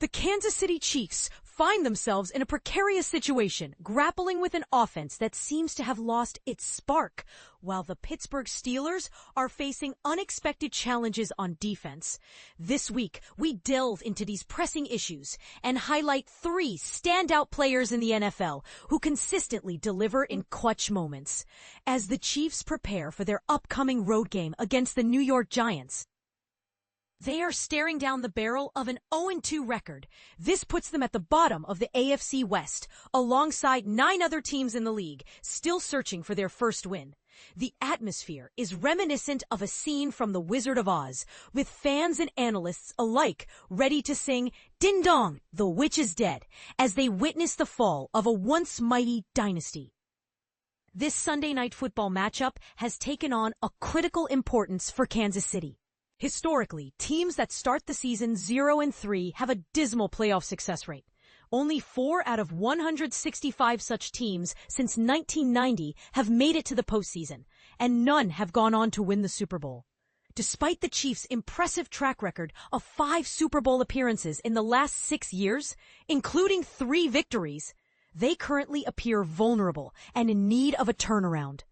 The Kansas City Chiefs find themselves in a precarious situation, grappling with an offense that seems to have lost its spark, while the Pittsburgh Steelers are facing unexpected challenges on defense. This week, we delve into these pressing issues and highlight 3 standout players in the NFL who consistently deliver in clutch moments. As the Chiefs prepare for their upcoming road game against the New York Giants, they are staring down the barrel of an 0-2 record. This puts them at the bottom of the AFC West, alongside 9 other teams in the league, still searching for their first win. The atmosphere is reminiscent of a scene from The Wizard of Oz, with fans and analysts alike ready to sing "Ding Dong, the Witch is Dead," as they witness the fall of a once mighty dynasty. This Sunday night football matchup has taken on a critical importance for Kansas City. Historically, teams that start the season 0-3 have a dismal playoff success rate. Only 4 out of 165 such teams since 1990 have made it to the postseason, and none have gone on to win the Super Bowl. Despite the Chiefs' impressive track record of 5 Super Bowl appearances in the last 6 years, including 3 victories, they currently appear vulnerable and in need of a turnaround.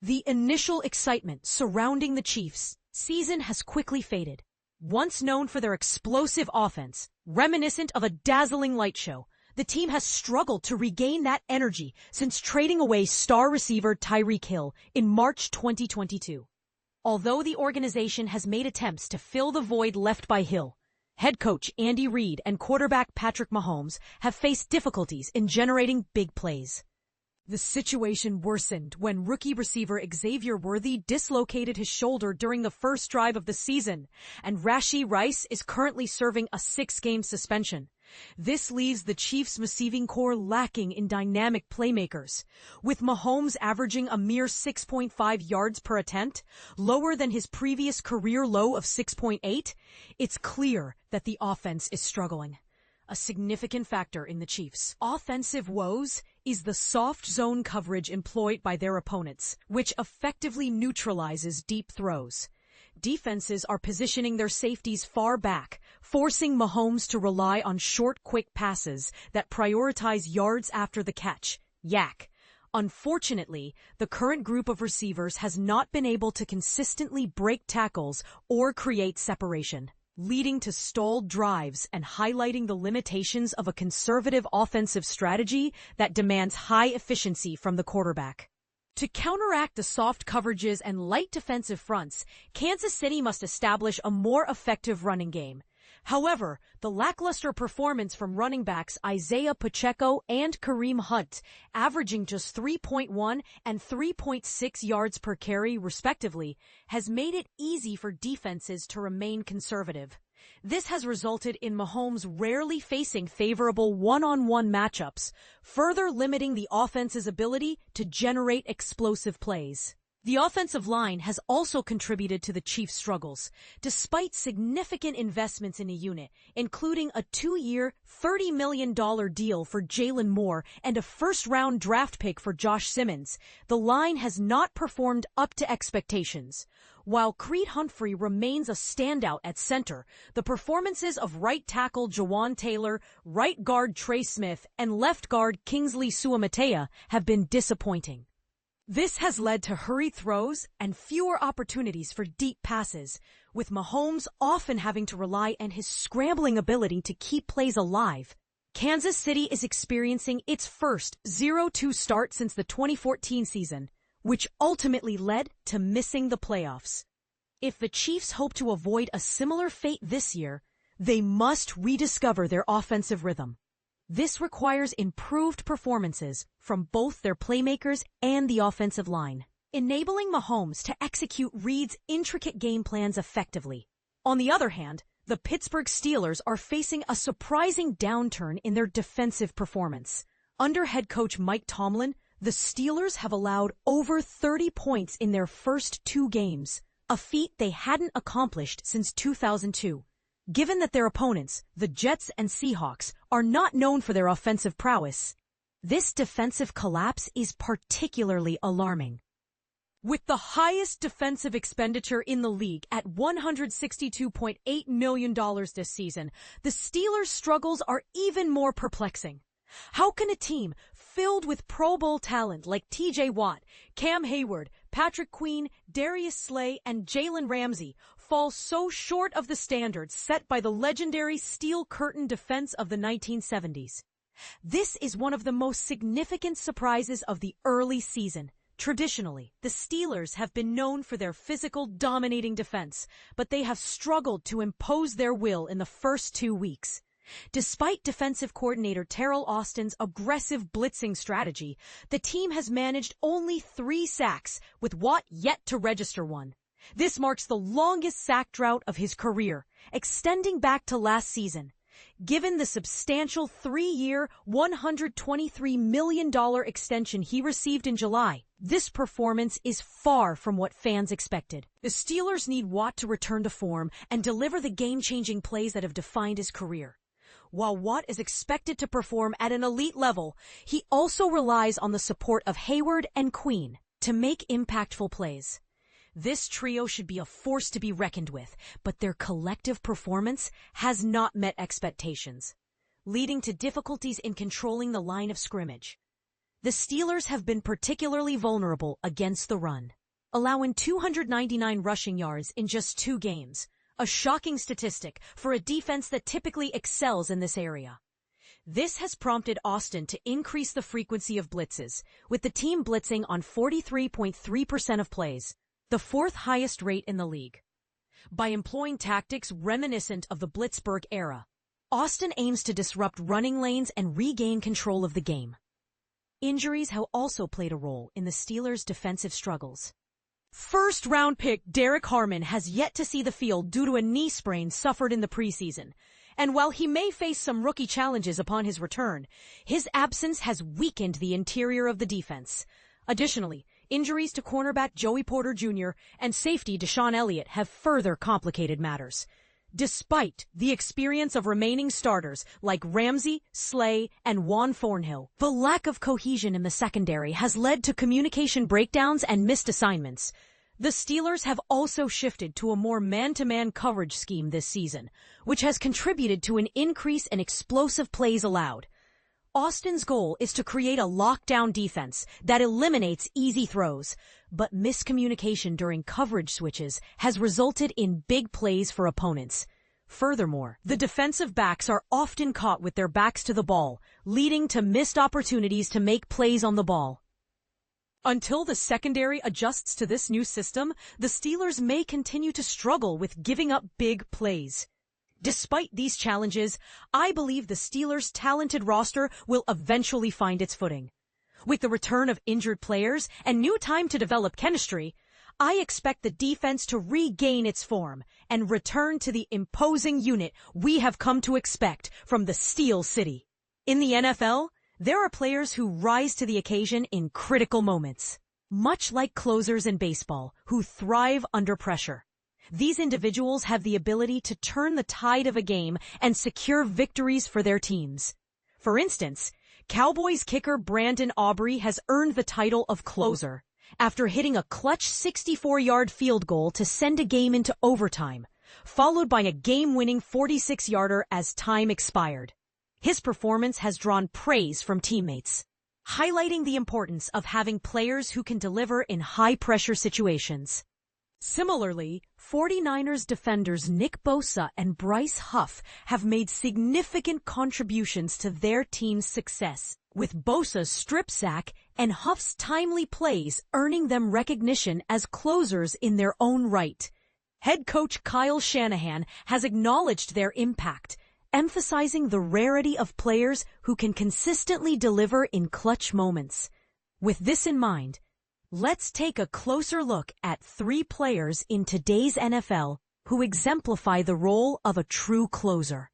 The initial excitement surrounding the Chiefs' season has quickly faded. Once known for their explosive offense, reminiscent of a dazzling light show, the team has struggled to regain that energy since trading away star receiver Tyreek Hill in March 2022. Although the organization has made attempts to fill the void left by Hill, head coach Andy Reid and quarterback Patrick Mahomes have faced difficulties in generating big plays. The situation worsened when rookie receiver Xavier Worthy dislocated his shoulder during the first drive of the season, and Rashee Rice is currently serving a 6-game suspension. This leaves the Chiefs' receiving core lacking in dynamic playmakers. With Mahomes averaging a mere 6.5 yards per attempt, lower than his previous career low of 6.8, it's clear that the offense is struggling. A significant factor in the Chiefs' offensive woes is the soft zone coverage employed by their opponents, which effectively neutralizes deep throws. Defenses are positioning their safeties far back, forcing Mahomes to rely on short, quick passes that prioritize yards after the catch, YAC. Unfortunately, the current group of receivers has not been able to consistently break tackles or create separation, leading to stalled drives and highlighting the limitations of a conservative offensive strategy that demands high efficiency from the quarterback. To counteract the soft coverages and light defensive fronts, Kansas City must establish a more effective running game. However, the lackluster performance from running backs Isaiah Pacheco and Kareem Hunt, averaging just 3.1 and 3.6 yards per carry respectively, has made it easy for defenses to remain conservative. This has resulted in Mahomes rarely facing favorable one-on-one matchups, further limiting the offense's ability to generate explosive plays. The offensive line has also contributed to the Chiefs' struggles. Despite significant investments in the unit, including a 2-year, $30 million deal for Jalen Moore and a first-round draft pick for Josh Simmons, the line has not performed up to expectations. While Creed Humphrey remains a standout at center, the performances of right tackle Jawan Taylor, right guard Trey Smith, and left guard Kingsley Suamataia have been disappointing. This has led to hurried throws and fewer opportunities for deep passes, with Mahomes often having to rely on his scrambling ability to keep plays alive. Kansas City is experiencing its first 0-2 start since the 2014 season, which ultimately led to missing the playoffs. If the Chiefs hope to avoid a similar fate this year, they must rediscover their offensive rhythm. This requires improved performances from both their playmakers and the offensive line, enabling Mahomes to execute Reid's intricate game plans effectively. On the other hand, the Pittsburgh Steelers are facing a surprising downturn in their defensive performance. Under head coach Mike Tomlin, the Steelers have allowed over 30 points in their first 2 games, a feat they hadn't accomplished since 2002. Given that their opponents, the Jets and Seahawks, are not known for their offensive prowess, this defensive collapse is particularly alarming. With the highest defensive expenditure in the league at $162.8 million this season, the Steelers' struggles are even more perplexing. How can a team filled with Pro Bowl talent like T.J. Watt, Cam Hayward, Patrick Queen, Darius Slay, and Jalen Ramsey fall so short of the standards set by the legendary Steel Curtain defense of the 1970s? This is one of the most significant surprises of the early season. Traditionally, the Steelers have been known for their physical, dominating defense, but they have struggled to impose their will in the first 2 weeks. Despite defensive coordinator Teryl Austin's aggressive blitzing strategy, the team has managed only 3 sacks, with Watt yet to register one. This marks the longest sack drought of his career, extending back to last season. Given the substantial 3-year, $123 million extension he received in July, this performance is far from what fans expected. The Steelers need Watt to return to form and deliver the game-changing plays that have defined his career. While Watt is expected to perform at an elite level, he also relies on the support of Hayward and Queen to make impactful plays. This trio should be a force to be reckoned with, but their collective performance has not met expectations, leading to difficulties in controlling the line of scrimmage. The Steelers have been particularly vulnerable against the run, allowing 299 rushing yards in just 2 games, a shocking statistic for a defense that typically excels in this area. This has prompted Austin to increase the frequency of blitzes, with the team blitzing on 43.3% of plays, the 4th highest rate in the league. By employing tactics reminiscent of the Blitzburg era, Austin aims to disrupt running lanes and regain control of the game. Injuries have also played a role in the Steelers' defensive struggles. First-round pick Derrick Henry has yet to see the field due to a knee sprain suffered in the preseason. And while he may face some rookie challenges upon his return, his absence has weakened the interior of the defense. Additionally, injuries to cornerback Joey Porter Jr. and safety Deshaun Elliott have further complicated matters. Despite the experience of remaining starters like Ramsey, Slay, and Juan Thornhill, the lack of cohesion in the secondary has led to communication breakdowns and missed assignments. The Steelers have also shifted to a more man-to-man coverage scheme this season, which has contributed to an increase in explosive plays allowed. Austin's goal is to create a lockdown defense that eliminates easy throws, but miscommunication during coverage switches has resulted in big plays for opponents. Furthermore, the defensive backs are often caught with their backs to the ball, leading to missed opportunities to make plays on the ball. Until the secondary adjusts to this new system, the Steelers may continue to struggle with giving up big plays. Despite these challenges, I believe the Steelers' talented roster will eventually find its footing. With the return of injured players and new time to develop chemistry, I expect the defense to regain its form and return to the imposing unit we have come to expect from the Steel City. In the NFL, there are players who rise to the occasion in critical moments, much like closers in baseball who thrive under pressure. These individuals have the ability to turn the tide of a game and secure victories for their teams. For instance, Cowboys kicker Brandon Aubrey has earned the title of closer after hitting a clutch 64-yard field goal to send a game into overtime, followed by a game-winning 46-yarder as time expired. His performance has drawn praise from teammates, highlighting the importance of having players who can deliver in high-pressure situations. Similarly, 49ers defenders Nick Bosa and Bryce Huff have made significant contributions to their team's success, with Bosa's strip sack and Huff's timely plays earning them recognition as closers in their own right. Head coach Kyle Shanahan has acknowledged their impact, emphasizing the rarity of players who can consistently deliver in clutch moments. With this in mind, let's take a closer look at 3 players in today's NFL who exemplify the role of a true closer.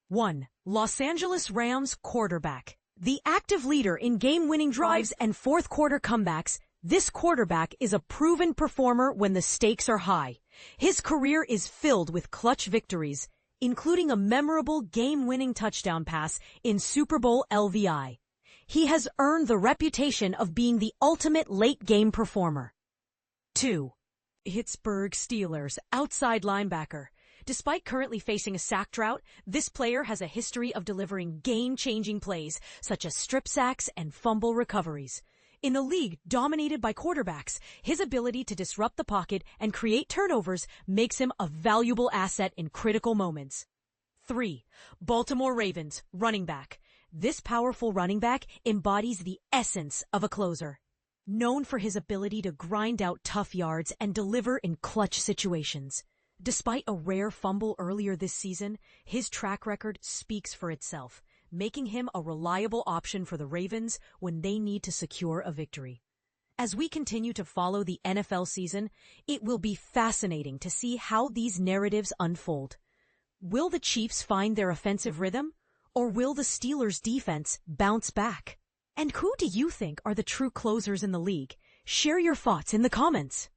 1. Los Angeles Rams quarterback. The active leader in game-winning drives and fourth-quarter comebacks, this quarterback is a proven performer when the stakes are high. His career is filled with clutch victories, including a memorable game-winning touchdown pass in Super Bowl LVI. He has earned the reputation of being the ultimate late-game performer. 2. Pittsburgh Steelers outside linebacker. Despite currently facing a sack drought, this player has a history of delivering game-changing plays, such as strip sacks and fumble recoveries. In a league dominated by quarterbacks, his ability to disrupt the pocket and create turnovers makes him a valuable asset in critical moments. 3. Baltimore Ravens running back. This powerful running back embodies the essence of a closer. Known for his ability to grind out tough yards and deliver in clutch situations. Despite a rare fumble earlier this season, his track record speaks for itself, making him a reliable option for the Ravens when they need to secure a victory. As we continue to follow the NFL season, it will be fascinating to see how these narratives unfold. Will the Chiefs find their offensive rhythm, or will the Steelers' defense bounce back? And who do you think are the true closers in the league? Share your thoughts in the comments.